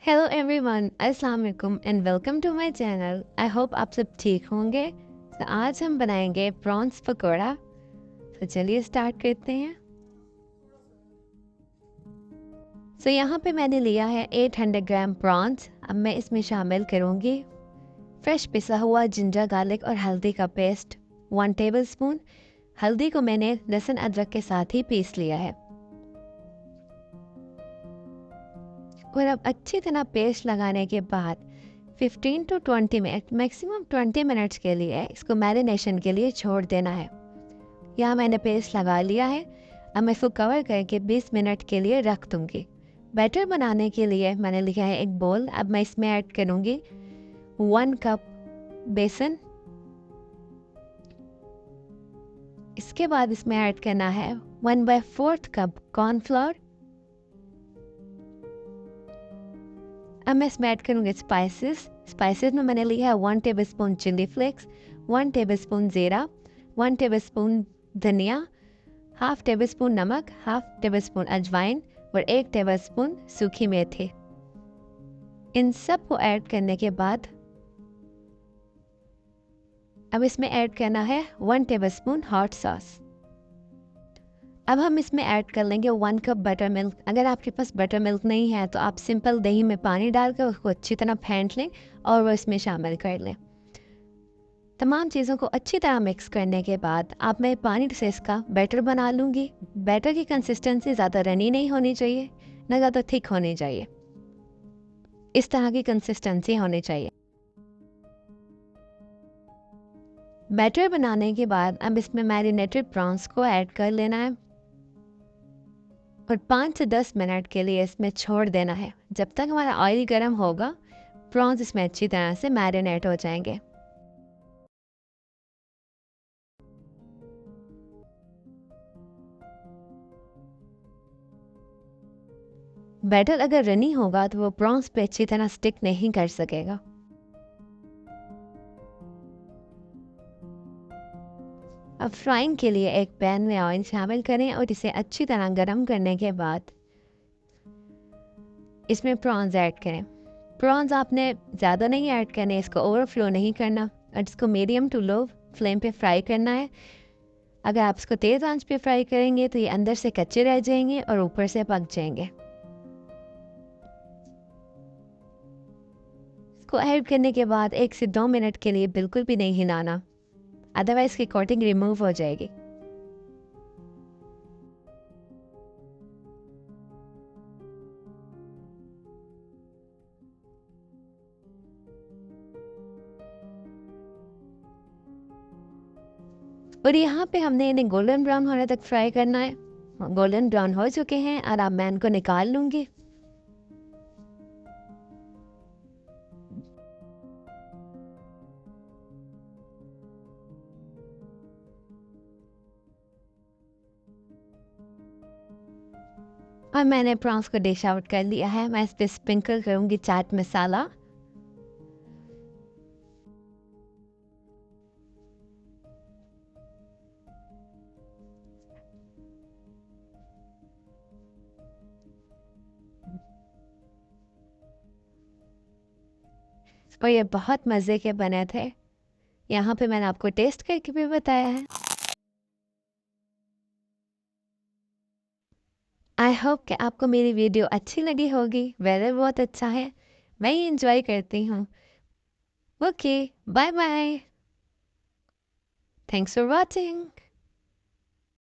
Hello everyone, अस्सलाम वालेकुम and welcome to my channel. I hope आप सब ठीक होंगे। तो आज हम बनाएंगे प्रॉन्स पकौड़ा। तो चलिए स्टार्ट करते हैं। यहाँ पे मैंने लिया है 800 ग्राम प्रॉन्स। अब मैं इसमें शामिल करूँगी फ्रेश पिसा हुआ जिंजर गार्लिक और हल्दी का पेस्ट 1 टेबलस्पून। हल्दी को मैंने लहसुन अदरक के साथ ही पीस लिया है। और अब अच्छी तरह पेस्ट लगाने के बाद 15 to 20 मिनट, मैक्सिमम 20 मिनट्स के लिए इसको मैरिनेशन के लिए छोड़ देना है। यहाँ मैंने पेस्ट लगा लिया है। अब मैं इसको कवर करके 20 मिनट के लिए रख दूँगी। बैटर बनाने के लिए मैंने लिखा है एक बोल। अब मैं इसमें ऐड करूँगी 1 कप बेसन। इसके बाद इसमें ऐड करना है 1/4 कप कॉर्नफ्लोर। अब मैं इसमें ऐड करूँगी स्पाइसेस में मैंने लिया है 1 टेबलस्पून चिली फ्लेक्स, 1 टेबलस्पून ज़ीरा, 1 टेबलस्पून धनिया, हाफ टेबलस्पून नमक, हाफ टेबलस्पून अजवाइन और 1 टेबलस्पून सूखी मेथी। इन सब को ऐड करने के बाद अब इसमें ऐड करना है 1 टेबलस्पून हॉट सॉस। अब हम इसमें ऐड कर लेंगे 1 कप बटर मिल्क। अगर आपके पास बटर मिल्क नहीं है तो आप सिंपल दही में पानी डालकर उसको अच्छी तरह फेंट लें और वो इसमें शामिल कर लें। तमाम चीज़ों को अच्छी तरह मिक्स करने के बाद अब मैं पानी से इसका बैटर बना लूँगी। बैटर की कंसिस्टेंसी ज़्यादा रनी नहीं होनी चाहिए, ना ज़्यादा थिक होनी चाहिए। इस तरह की कंसिस्टेंसी होनी चाहिए। बैटर बनाने के बाद अब इसमें मैरिनेटेड प्रॉन्स को ऐड कर लेना है और 5 से 10 मिनट के लिए इसमें छोड़ देना है। जब तक हमारा ऑयल गर्म होगा प्रॉन्स इसमें अच्छी तरह से मैरिनेट हो जाएंगे। बैटर अगर रनी होगा तो वो प्रॉन्स पे अच्छी तरह स्टिक नहीं कर सकेगा। अब फ्राइंग के लिए एक पैन में ऑयल शामिल करें और इसे अच्छी तरह गर्म करने के बाद इसमें प्रॉन्स ऐड करें। प्रॉन्स आपने ज़्यादा नहीं ऐड करने, इसको ओवरफ्लो नहीं करना और इसको मीडियम टू लो फ्लेम पे फ्राई करना है। अगर आप इसको तेज़ आंच पे फ्राई करेंगे तो ये अंदर से कच्चे रह जाएंगे और ऊपर से पक जाएंगे। इसको ऐड करने के बाद 1 से 2 मिनट के लिए बिल्कुल भी नहीं हिलाना, अदरवाइज की कोटिंग रिमूव हो जाएगी। और यहाँ पे हमने इन्हें गोल्डन ब्राउन होने तक फ्राई करना है। गोल्डन ब्राउन हो चुके हैं और अब मैं इनको निकाल लूँगी। और मैंने प्रॉन्स को डिश आउट कर लिया है। मैं इस पर स्प्रिंकल करूँगी चाट मसाला। और ये बहुत मज़े के बने थे। यहाँ पे मैंने आपको टेस्ट करके भी बताया है। आई होप कि आपको मेरी वीडियो अच्छी लगी होगी। वेदर बहुत अच्छा है, मैं ये इंजॉय करती हूँ। Okay, bye bye, thanks for watching.